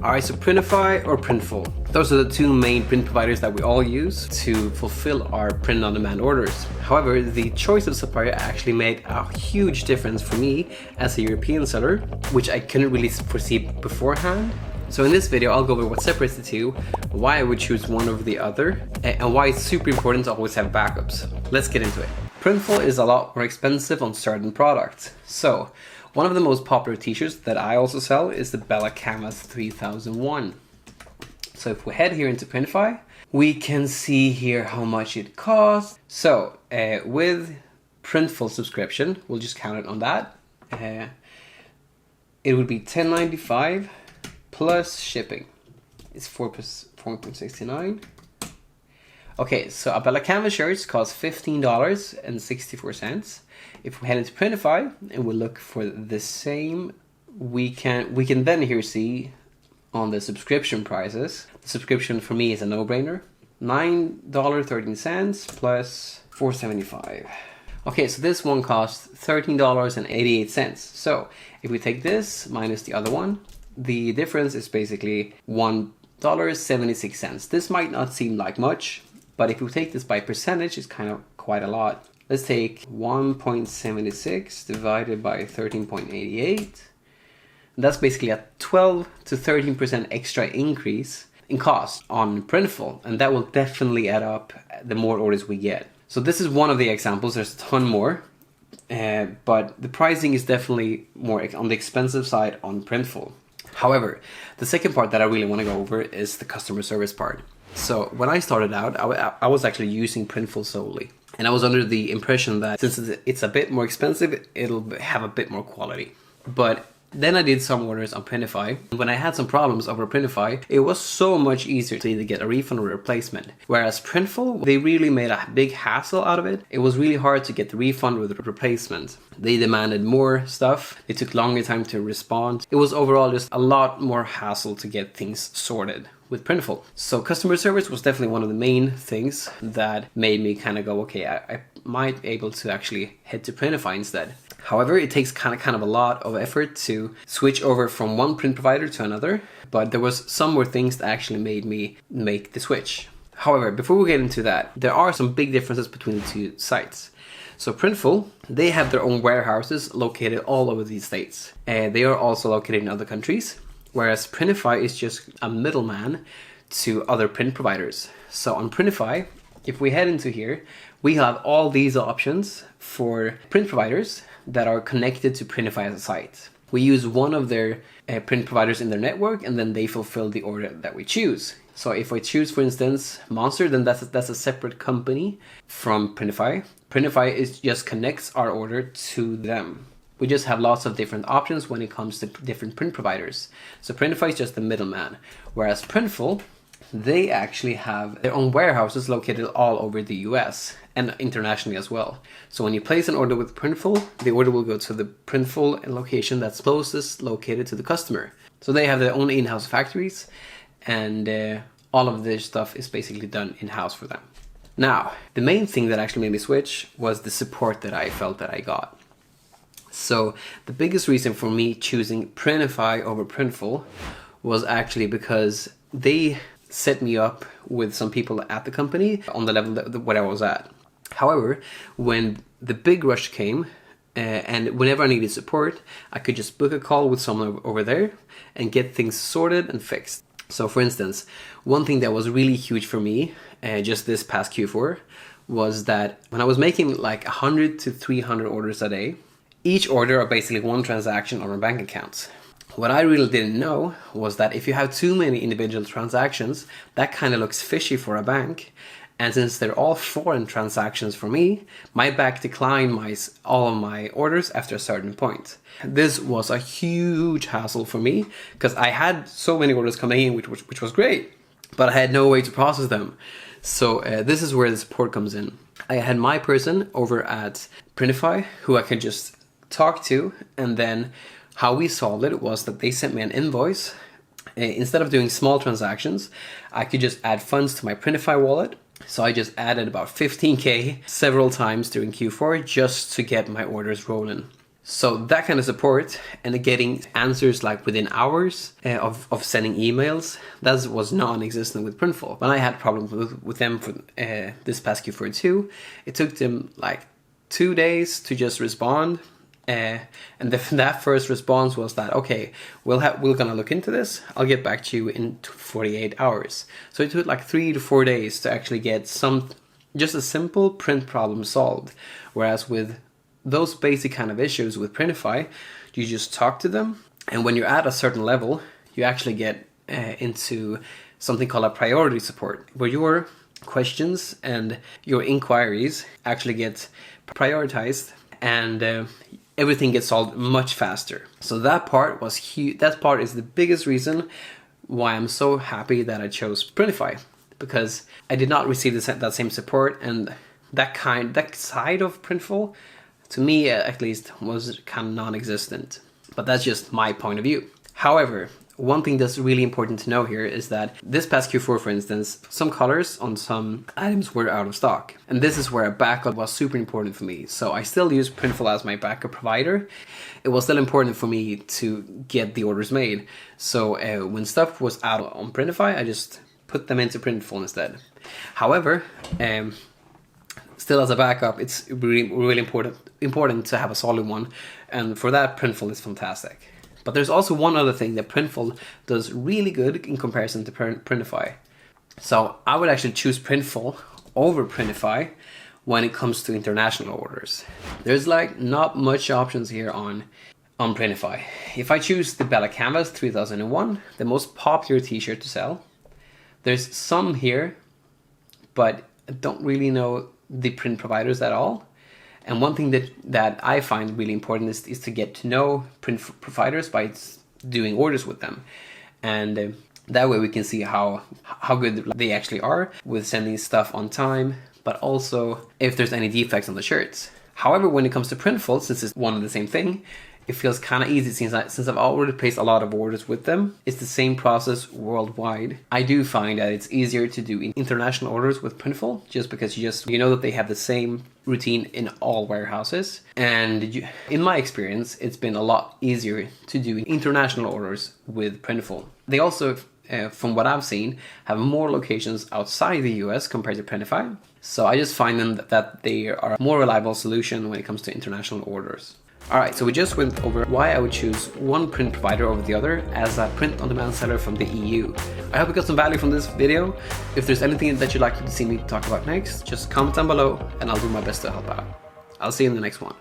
Alright, so Printify or Printful. Those are the two main print providers that we all use to fulfill our print-on-demand orders. However, the choice of supplier actually made a huge difference for me as a European seller, which I couldn't really foresee beforehand. So in this video, I'll go over what separates the two, why I would choose one over the other, and why it's super important to always have backups. Let's get into it. Printful is a lot more expensive on certain products. So, one of the most popular t-shirts that I also sell is the Vela Canvas 3001. So if we head here into Printify, we can see here how much it costs. So with Printful subscription, we'll just count it on that. It would be $10.95 plus shipping. It's 4.69. Okay, so a Vela Canvas shirts cost $15.64. If we head into Printify and we look for the same, we can then here see on the subscription prices. The subscription for me is a no-brainer. $9.13 plus $4.75. Okay, so this one costs $13.88. So if we take this minus the other one, the difference is basically $1.76. This might not seem like much, but if we take this by percentage, it's kind of quite a lot. Let's take 1.76 divided by 13.88. That's basically a 12 to 13% extra increase in cost on Printful, and that will definitely add up the more orders we get. So this is one of the examples. There's a ton more, but the pricing is definitely more on the expensive side on Printful. However, the second part that I really want to go over is the customer service part. So when I started out, I was actually using Printful solely. And I was under the impression that since it's a bit more expensive, it'll have a bit more quality. But then I did some orders on Printify. When I had some problems over Printify, it was so much easier to either get a refund or a replacement. Whereas Printful, they really made a big hassle out of it. It was really hard to get the refund or the replacement. They demanded more stuff. It took longer time to respond. It was overall just a lot more hassle to get things sorted with Printful. So customer service was definitely one of the main things that made me kind of go, okay, I might be able to actually head to Printify instead. However, it takes kind of a lot of effort to switch over from one print provider to another, but there was some more things that actually made me make the switch. However, before we get into that, there are some big differences between the two sites. So Printful, they have their own warehouses located all over the states. They are also located in other countries, whereas Printify is just a middleman to other print providers. So on Printify, if we head into here, we have all these options for print providers that are connected to Printify as a site. We use one of their print providers in their network, and then they fulfill the order that we choose. So if I choose, for instance, Monster, then that's a separate company from Printify. Printify just connects our order to them. We just have lots of different options when it comes to different print providers. So Printify is just the middleman, whereas Printful, they actually have their own warehouses located all over the US and internationally as well. So when you place an order with Printful, the order will go to the Printful location that's closest located to the customer. So they have their own in-house factories, and all of this stuff is basically done in-house for them. Now, the main thing that actually made me switch was the support that I felt that I got. So the biggest reason for me choosing Printify over Printful was actually because they set me up with some people at the company on the level that where I was at. However, when the big rush came, and whenever I needed support, I could just book a call with someone over there and get things sorted and fixed. So for instance, one thing that was really huge for me just this past Q4 was that when I was making like 100 to 300 orders a day, each order are basically one transaction on our bank accounts. What I really didn't know was that if you have too many individual transactions, that kind of looks fishy for a bank. And since they're all foreign transactions for me, my bank declined all of my orders after a certain point. This was a huge hassle for me because I had so many orders coming in, which was great, but I had no way to process them. So this is where the support comes in. I had my person over at Printify who I could just talk to, and then how we solved it was that they sent me an invoice. Instead of doing small transactions, I could just add funds to my Printify wallet. So I just added about 15K several times during Q4 just to get my orders rolling. So that kind of support and getting answers like within hours of sending emails, that was non-existent with Printful. When I had problems with them for this past Q42, it took them like 2 days to just respond. And that first response was that, okay, we're gonna look into this. I'll get back to you in 48 hours. So it took like 3 to 4 days to actually get just a simple print problem solved. Whereas with those basic kind of issues with Printify, you just talk to them, and when you're at a certain level, you actually get into something called a priority support, where your questions and your inquiries actually get prioritized, and everything gets solved much faster. So that part was huge. That part is the biggest reason why I'm so happy that I chose Printify, because I did not receive that same support, and that side of Printful, to me at least, was kind of non-existent. But that's just my point of view. However, one thing that's really important to know here is that this past Q4, for instance, some colors on some items were out of stock. And this is where a backup was super important for me. So I still use Printful as my backup provider. It was still important for me to get the orders made. So when stuff was out on Printify, I just put them into Printful instead. However, still as a backup, it's really important to have a solid one, and for that Printful is fantastic. But there's also one other thing that Printful does really good in comparison to Printify. So I would actually choose Printful over Printify when it comes to international orders. There's like not much options here on Printify. If I choose the Vela Canvas 3001, the most popular t-shirt to sell, there's some here, but I don't really know the print providers at all. And one thing that I find really important is to get to know print providers by doing orders with them, and that way we can see how good they actually are with sending stuff on time, but also if there's any defects on the shirts. However, when it comes to Printful, since it's one and the same thing, it feels kind of easy since I've already placed a lot of orders with them. It's the same process worldwide. I do find that it's easier to do international orders with Printful, just because you know that they have the same routine in all warehouses. And in my experience, it's been a lot easier to do international orders with Printful. They also, from what I've seen, have more locations outside the US compared to Printify. So I just find them that they are a more reliable solution when it comes to international orders. Alright, so we just went over why I would choose one print provider over the other as a print-on-demand seller from the EU. I hope you got some value from this video. If there's anything that you'd like to see me talk about next, just comment down below and I'll do my best to help out. I'll see you in the next one.